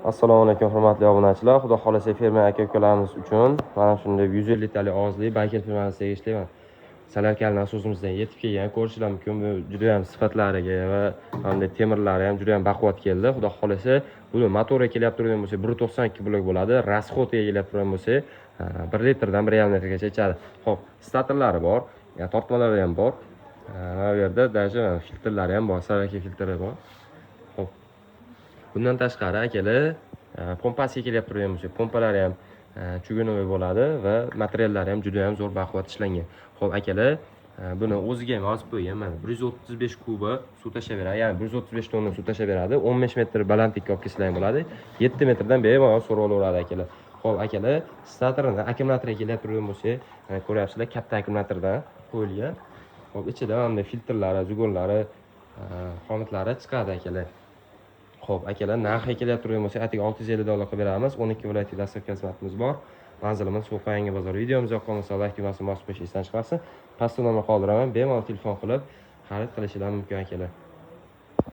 Assalomu alaykum hurmatli obunachilar. Xudo xolasa fermer aka-ukalarimiz uchun mana shunday 150 litrli og'izli Baykel firmasiga tegishli salarkali nasosimizdan yetib kelgan. Ko'rishlar mumkin, bu juda ham sifatlariga va hamda temirlari ham juda ham baquvvat keldi. Xudo xolasa buni motori kelib turgan bo'lsa 192 blok bo'ladi. Rasxodiga kelib turgan bo'lsa 1 litrdan 1,5 litrgacha ichadi. Xo'p, statorlari bor, tortmalari ham bor. Bu yerda даже filtrlari ham bor, salarka filtri bor. Xo'p. Bundan tashqari akalar pompasiga kelib turgan bo'lsa, pompalari ham chugunovoy bo'ladi va materiallari ham juda ham zo'r baquvvat ishlangan. Xo'p akalar, buni o'ziga ham yozib qo'ygan. Mana 135 kuba suv tashlab beradi, ya'ni 135 tonna suv tashlab beradi. 15 metr balandlikka olib kelsa ham bo'ladi. 7 metrdan bemalol so'rab olaveradi akalar. Xo'p akalar, statordan akkumulyatorga kelib turgan bo'lsa, ko'ryapsizlar, katta akkumulyatordan qo'yilgan. Xo'p, ichida ham filtrlari, zugonlari, xomitlari chiqadi akalar. Xo'p, akalar, narxi kelib turgan bo'lsa, atiga $650 qilib beramiz. 12 viloyatga dastlabki xizmatimiz bor. Manzilimiz Qo'qonyangi bozor. Videomiz yoqqan bo'lsa, like tugmasini bosib qo'yishni esdan chiqarsin. Pastda nomer qoldiraman. Bemalol telefon qilib xarid qilishingiz mumkin akalar.